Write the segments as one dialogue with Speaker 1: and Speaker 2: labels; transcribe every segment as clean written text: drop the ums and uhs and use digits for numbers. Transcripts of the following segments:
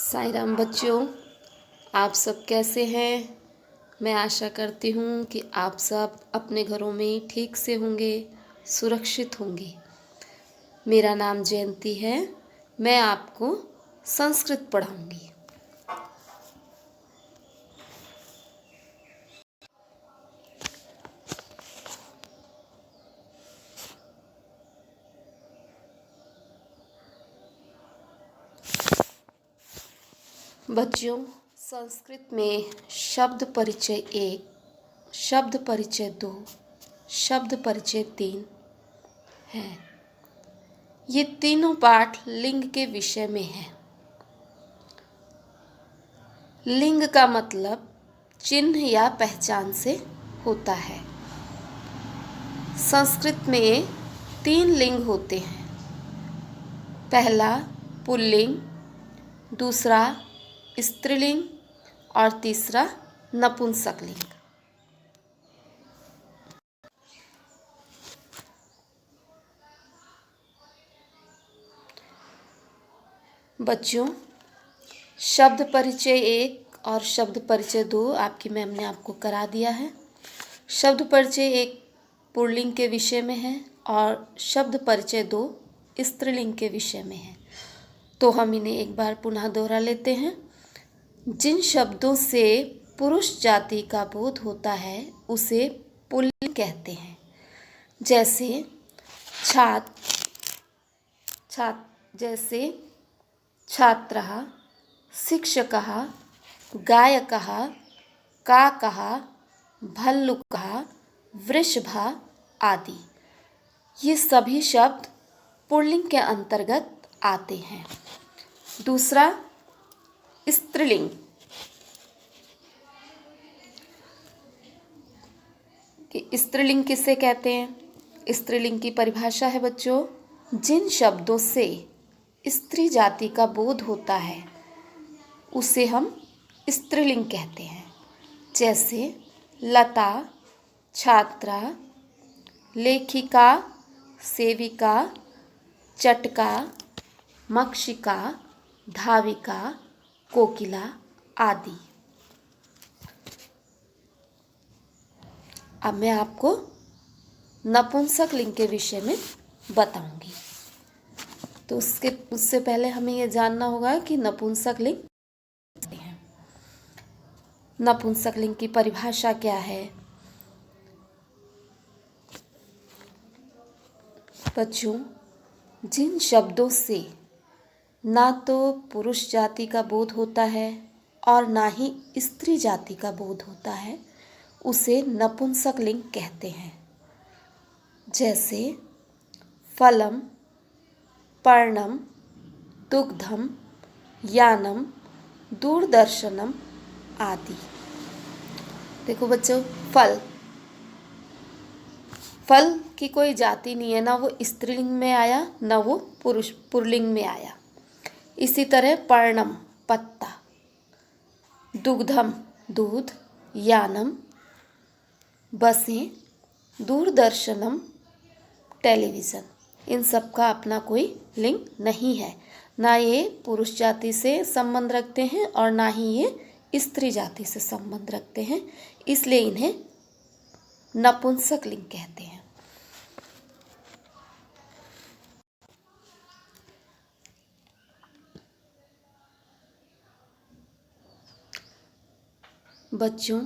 Speaker 1: साईं राम बच्चों, आप सब कैसे हैं। मैं आशा करती हूँ कि आप सब अपने घरों में ठीक से होंगे, सुरक्षित होंगे। मेरा नाम जयंती है। मैं आपको संस्कृत पढ़ाऊँगी। बच्चों, संस्कृत में शब्द परिचय 1, शब्द परिचय 2, शब्द परिचय 3 है। ये तीनों पाठ लिंग के विषय में है। लिंग का मतलब चिन्ह या पहचान से होता है। संस्कृत में 3 लिंग होते हैं। पहला पुल्लिंग, दूसरा स्त्रीलिंग और तीसरा नपुंसकलिंग। बच्चों, शब्द परिचय 1 और शब्द परिचय 2 आपकी मैम ने आपको करा दिया है। शब्द परिचय 1 पुल्लिंग के विषय में है और शब्द परिचय 2 स्त्रीलिंग के विषय में है। तो हम इन्हें एक बार पुनः दोहरा लेते हैं। जिन शब्दों से पुरुष जाति का बोध होता है उसे पुल्लिंग कहते हैं। जैसे छात्रः, शिक्षकः, गायकः, काकः, भल्लुकः, वृषभः आदि। ये सभी शब्द पुल्लिंग के अंतर्गत आते हैं। दूसरा स्त्रीलिंग। कि स्त्रीलिंग किसे कहते हैं? स्त्रीलिंग की परिभाषा है बच्चों, जिन शब्दों से स्त्री जाति का बोध होता है उसे हम स्त्रीलिंग कहते हैं। जैसे लता, छात्रा, लेखिका, सेविका, चटका, मक्षिका, धाविका, कोकिला आदि। अब मैं आपको नपुंसक लिंग के विषय में बताऊंगी। तो उससे पहले हमें यह जानना होगा कि नपुंसक लिंग है। नपुंसक लिंग की परिभाषा क्या है? बच्चों, जिन शब्दों से ना तो पुरुष जाति का बोध होता है और ना ही स्त्री जाति का बोध होता है उसे नपुंसक लिंग कहते हैं। जैसे फलम, पर्णम, दुग्धम, यानम, दूरदर्शनम आदि। देखो बच्चों, फल की कोई जाति नहीं है, ना वो स्त्रीलिंग में आया ना वो पुल्लिंग में आया। इसी तरह पर्णम पत्ता, दुग्धम दूध, यानम बसें, दूरदर्शनम टेलीविज़न। इन सब का अपना कोई लिंग नहीं है। ना ये पुरुष जाति से संबंध रखते हैं और ना ही ये स्त्री जाति से संबंध रखते हैं, इसलिए इन्हें नपुंसक लिंग कहते हैं। बच्चों,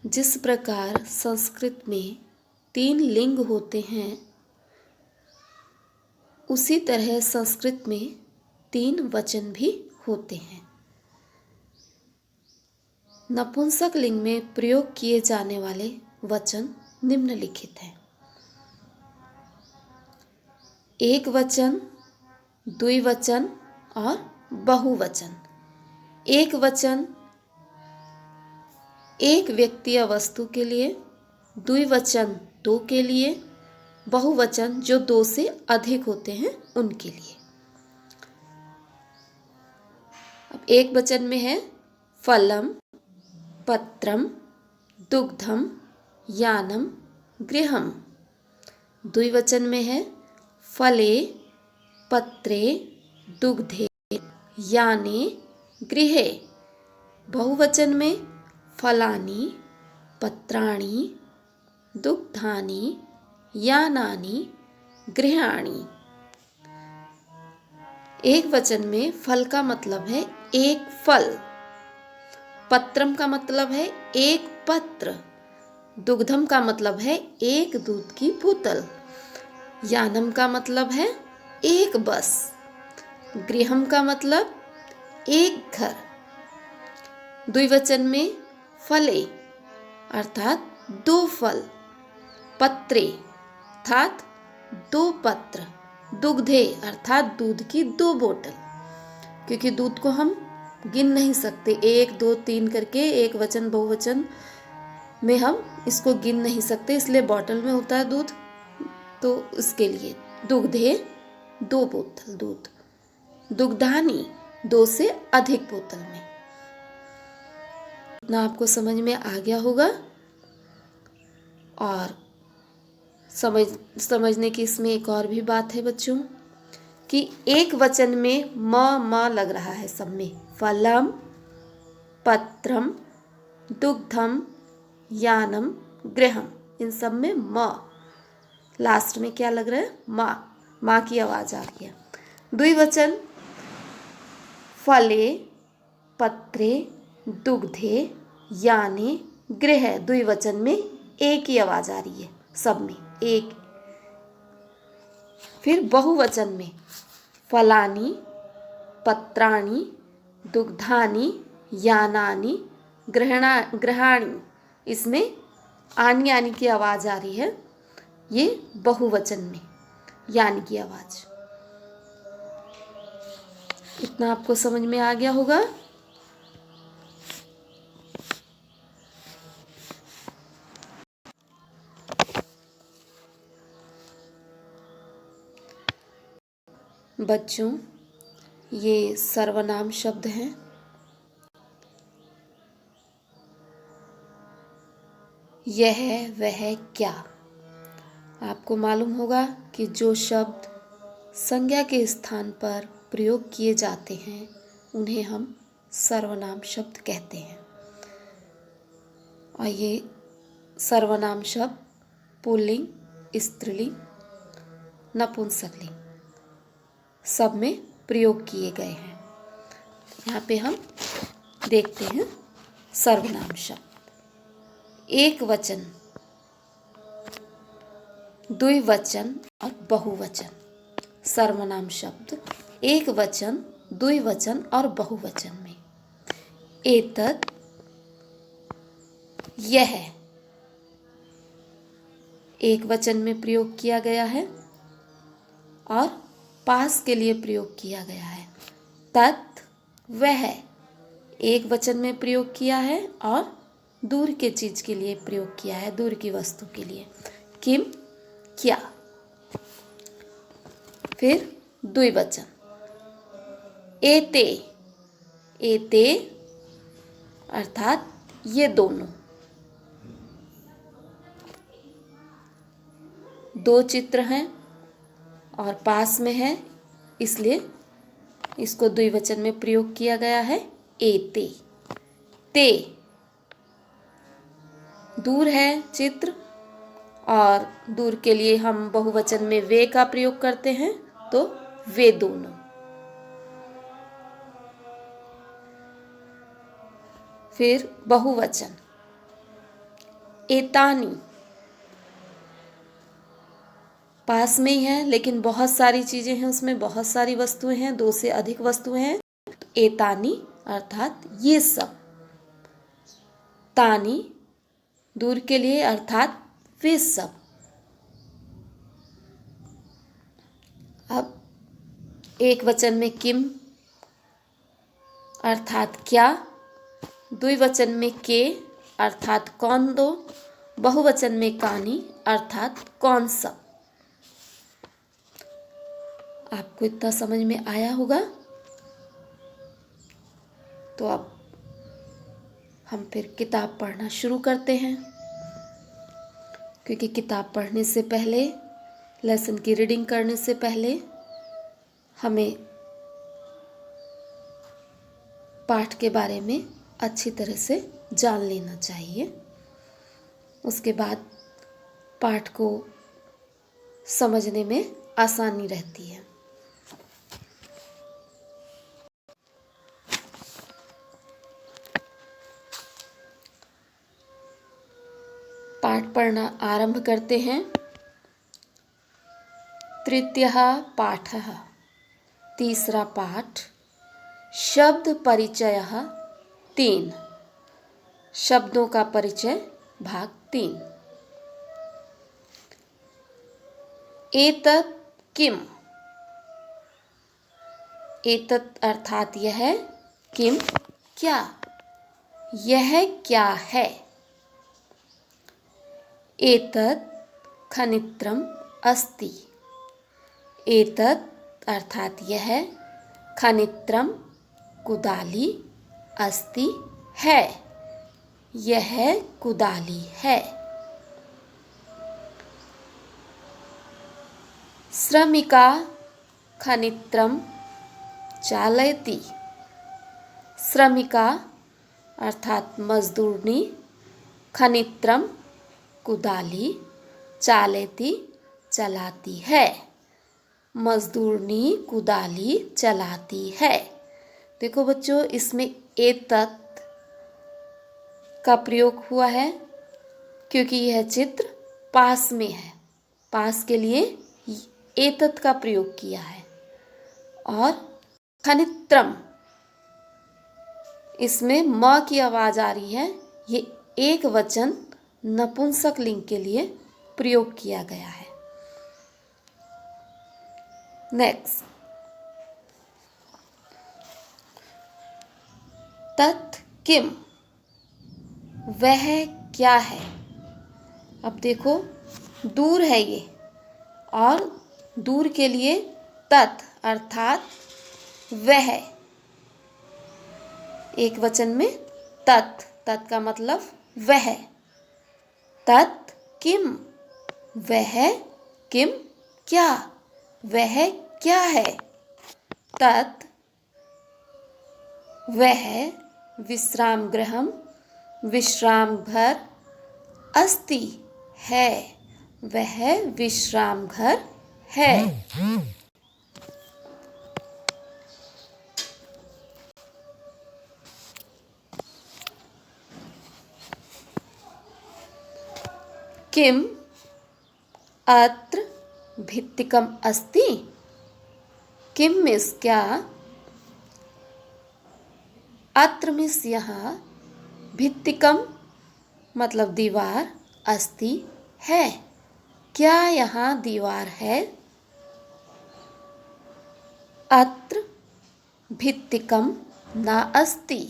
Speaker 1: जिस प्रकार संस्कृत में 3 लिंग होते हैं उसी तरह संस्कृत में 3 वचन भी होते हैं। नपुंसक लिंग में प्रयोग किए जाने वाले वचन निम्नलिखित हैं। एक वचन, द्विवचन और बहुवचन। एक वचन एक व्यक्ति या वस्तु के लिए, द्विवचन 2 के लिए, बहुवचन जो 2 से अधिक होते हैं उनके लिए। अब एक वचन में है फलम, पत्रम, दुग्धम, यानम, गृहम। द्विवचन में है फले, पत्रे, दुग्धे, यानी गृहे। बहुवचन में फलानि, पत्राणि, दुग्धानि, यानानि, गृहाणि। एक वचन में फल का मतलब है एक फल, पत्रम का मतलब है एक पत्र, दुग्धम का मतलब है एक दूध की बोतल, यानम का मतलब है एक बस, गृहम का मतलब एक घर। द्विवचन में फले अर्थात दो फल, पत्रे अर्थात दो पत्र, दुग्धे अर्थात दूध की दो बोतल। क्योंकि दूध को हम गिन नहीं सकते, एक दो तीन करके एक वचन बहुवचन में हम इसको गिन नहीं सकते, इसलिए बॉटल में होता है दूध, तो इसके लिए दुग्धे दो बोतल दूध, दुग्धानी दो से अधिक बोतल में। इतना आपको समझ में आ गया होगा। और समझने की इसमें एक और भी बात है बच्चों कि एक वचन में म लग रहा है सब में, फलम, पत्रम, दुग्धम, यानम, गृहम, इन सब में म। लास्ट में क्या लग रहा है? माँ की आवाज आ गया। द्विवचन फले, पत्रे, दुग्धे, यानी, गृह, द्विवचन में एक ही आवाज आ रही है सब में, एक। फिर बहुवचन में फलानि, पत्राणि, दुग्धानि, यानानि, गृहाणि, इसमें आनी आनी की आवाज आ रही है, ये बहुवचन में यानी की आवाज। इतना आपको समझ में आ गया होगा। बच्चों, ये सर्वनाम शब्द हैं। यह, वह, क्या। आपको मालूम होगा कि जो शब्द संज्ञा के स्थान पर प्रयोग किए जाते हैं उन्हें हम सर्वनाम शब्द कहते हैं। और ये सर्वनाम शब्द पुल्लिंग, स्त्रीलिंग, नपुंसकलिंग सब में प्रयोग किए गए हैं। यहाँ पे हम देखते हैं सर्वनाम शब्द। एक वचन, द्विवचन और बहुवचन। सर्वनाम शब्द एक वचन, द्विवचन और बहुवचन में। एतत्, यह एक वचन में प्रयोग किया गया है और पास के लिए प्रयोग किया गया है। तत्, वह एक वचन में प्रयोग किया है और दूर के चीज के लिए प्रयोग किया है, दूर की वस्तु के लिए। किम, क्या। फिर द्विवचन एते, एते अर्थात ये दोनों। दो चित्र हैं और पास में है, इसलिए इसको द्विवचन में प्रयोग किया गया है, एते। ते, दूर है चित्र और दूर के लिए हम बहुवचन में वे का प्रयोग करते हैं, तो वे दोनों। फिर बहुवचन एतानी, पास में ही है लेकिन बहुत सारी चीजें हैं उसमें, बहुत सारी वस्तुएं हैं, दो से अधिक वस्तुएं हैं, तो एतानी अर्थात ये सब। तानी, दूर के लिए अर्थात वे सब। अब एक वचन में किम अर्थात क्या, द्विवचन में के अर्थात कौन दो, बहुवचन में कानी अर्थात कौन सब। आपको इतना समझ में आया होगा। तो अब हम फिर किताब पढ़ना शुरू करते हैं, क्योंकि किताब पढ़ने से पहले, लेसन की रीडिंग करने से पहले हमें पाठ के बारे में अच्छी तरह से जान लेना चाहिए। उसके बाद पाठ को समझने में आसानी रहती है। पाठ पढ़ना आरंभ करते हैं। तृतीयः पाठः, तीसरा पाठ। शब्द परिचयः 3, शब्दों का परिचय भाग 3। एतत् किम, एतत् अर्थात यह, किम क्या, यह क्या है। एतत् खनित्रम अस्ति, एतत् अर्थात यह, खनित्रम कुदाली, अस्ति है, यह कुदाली है। श्रमिका खनित्रम चालयति, श्रमिका अर्थात मजदूरनी, खनित्रम कुदाली, चालयति चलाती है, मजदूरनी कुदाली चलाती है। देखो बच्चों, इसमें एतत् का प्रयोग हुआ है क्योंकि यह चित्र पास में है। पास के लिए एतत् का प्रयोग किया है। और खनित्रम, इसमें म की आवाज आ रही है। ये एक वचन नपुंसक लिंग के लिए प्रयोग किया गया है। नेक्स्ट, तत् किम, वह क्या है। अब देखो, दूर है ये, और दूर के लिए तत् अर्थात वह, एक वचन में तत्, तत् का मतलब वह। तत् किम, वह किम क्या, वह क्या है। तत् वह विश्राम गृहम, विश्राम घर, अस्ति है, वह विश्राम घर है। किम अत्र भित्तिकम अस्ति, किम मिस क्या, अत्र मिस यहाँ, भित्तिकम मतलब दीवार, अस्ति है, क्या यहाँ दीवार है। अत्र भित्तिकम न अस्ति,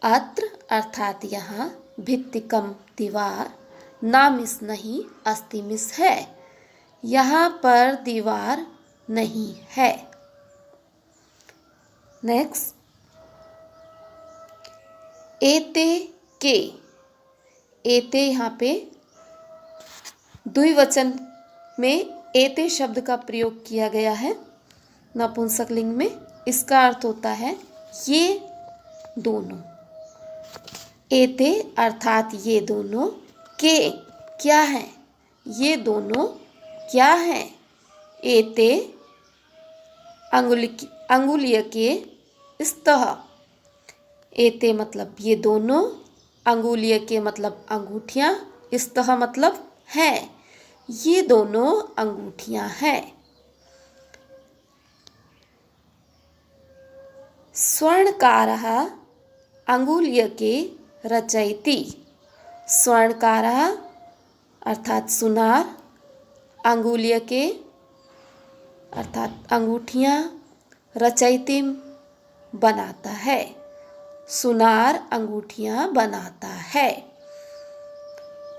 Speaker 1: अत्र अर्थात यहाँ, भित्तिकम दीवार, ना मिस नहीं, अस्ति मिस है, यहाँ पर दीवार नहीं है। नेक्स्ट, एते के, एते यहाँ पे द्विवचन में एते शब्द का प्रयोग किया गया है नपुंसक लिंग में। इसका अर्थ होता है ये दोनों। एते अर्थात ये दोनों, के क्या है, ये दोनों क्या है। एते अंगुलीय के स्तः, एते मतलब ये दोनों, अंगुलीय के मतलब अंगूठियाँ, स्तः मतलब है, ये दोनों अंगूठियाँ हैं। स्वर्णकारः अंगुलीय के रचयति, स्वर्णकारः अर्थात सुनार, अंगुलीय के अर्थात अंगूठियाँ, रचयति बनाता है, सुनार अंगूठियाँ बनाता है।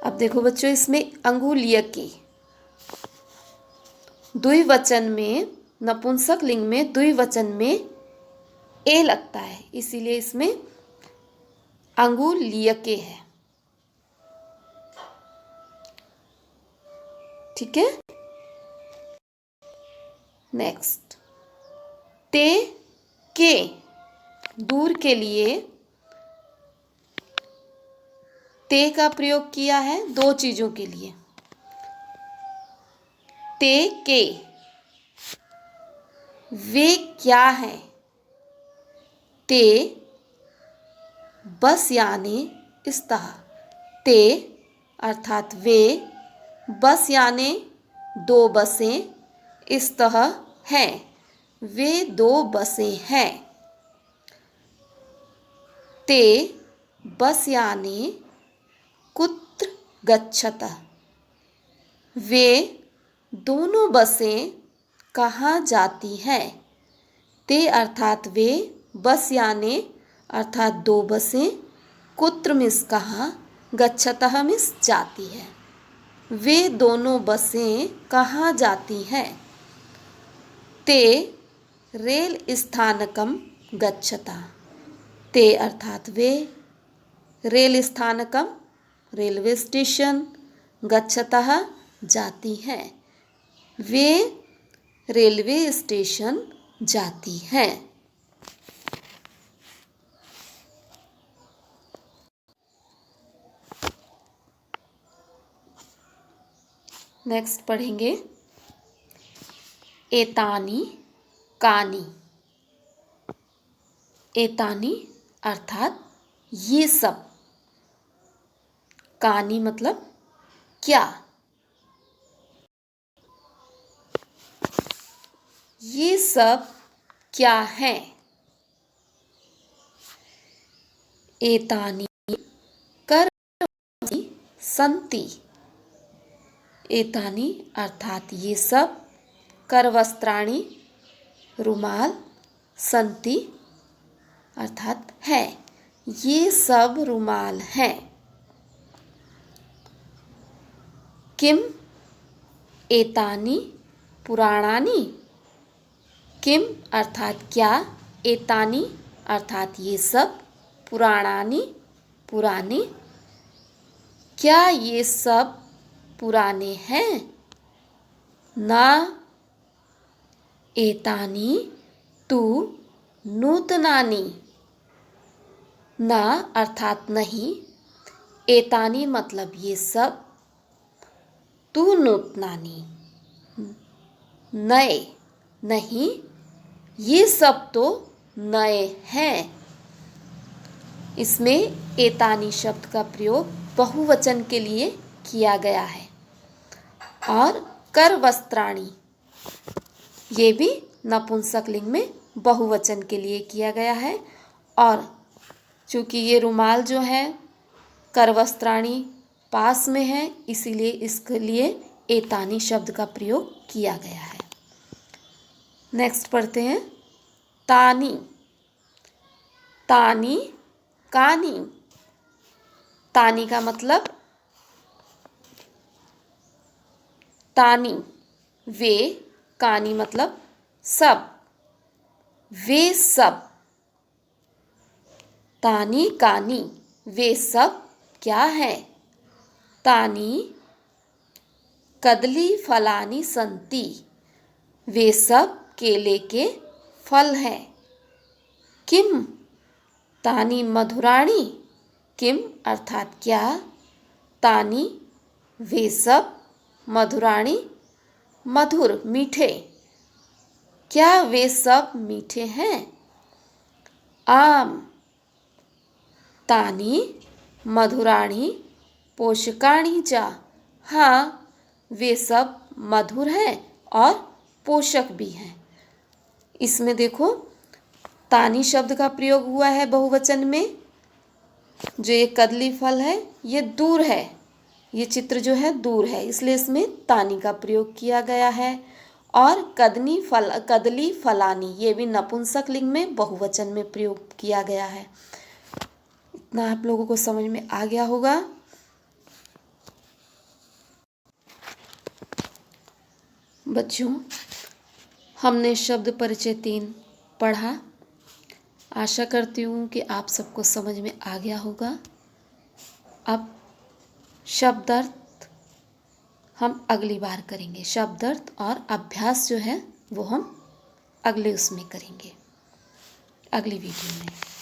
Speaker 1: अब देखो बच्चों, इसमें अंगुलीय के द्विवचन में, नपुंसक लिंग में द्विवचन में ए लगता है, इसीलिए इसमें अंगुलीयके है। ठीक है। नेक्स्ट, ते के दूर के लिए ते का प्रयोग किया है दो चीजों के लिए। ते के वे क्या है? ते बस यानी इस तरह। ते अर्थात वे, बस यानी दो बसें इस तरह हैं। वे दो बसें हैं। ते बस यानी कुत्र गच्छतः। वे दोनों बसें कहाँ जाती हैं? ते अर्थात वे, बस यानी अर्थात दो बसें, कुत्र मिस कहाँ, गच्छतः मिस जाती है। वे दोनों बसें कहाँ जाती हैं? ते रेल स्थानकम गच्छतः। ते अर्थात वे, रेल स्थानकम रेलवे स्टेशन, गच्छतः जाती हैं। वे रेलवे स्टेशन जाती हैं। नेक्स्ट पढ़ेंगे एतानी कानी। एतानी अर्थात ये सब। कानी मतलब क्या। ये सब क्या है? एतानी कर्मणि सन्ति। एतानी अर्थात ये सब, करवस्त्राणि रुमाल, सन्ति अर्थात है। ये सब रुमाल हैं। किम एतानी पुराणानि। किम अर्थात क्या, एतानी अर्थात ये सब, पुराणानि पुराने। क्या ये सब पुराने हैं? ना एतानी तु नूतनानि। ना अर्थात नहीं, एतानी मतलब ये सब, तु नूतनानि नए नहीं, ये सब तो नए हैं। इसमें एतानी शब्द का प्रयोग बहुवचन के लिए किया गया है। और करवस्त्राणि ये भी नपुंसकलिंग में बहुवचन के लिए किया गया है। और चूँकि ये रुमाल जो है करवस्त्राणि पास में है, इसीलिए इसके लिए एतानी शब्द का प्रयोग किया गया है। नेक्स्ट पढ़ते हैं तानी। तानी कानी। तानी का मतलब तानी वे, कानी मतलब सब, वे सब। तानी कानी वे सब क्या है? तानी कदली फलानी संति। वे सब केले के फल हैं। किम तानी मधुराणी। किम अर्थात क्या, तानी वे सब, मधुराणी मधुर मीठे। क्या वे सब मीठे हैं? आम तानी मधुराणी पोषकाणी च। हाँ, वे सब मधुर हैं और पोषक भी हैं। इसमें देखो तानी शब्द का प्रयोग हुआ है बहुवचन में। जो ये कदली फल है ये दूर है, ये चित्र जो है दूर है, इसलिए इसमें तानी का प्रयोग किया गया है। और कदली फलानी ये भी नपुंसकलिंग में बहुवचन में प्रयोग किया गया है। इतना आप लोगों को समझ में आ गया होगा। बच्चों, हमने शब्द परिचय 3 पढ़ा। आशा करती हूँ कि आप सबको समझ में आ गया होगा। अब शब्दार्थ हम अगली बार करेंगे। शब्दार्थ और अभ्यास जो है वो हम अगले उसमें करेंगे। अगली वीडियो में।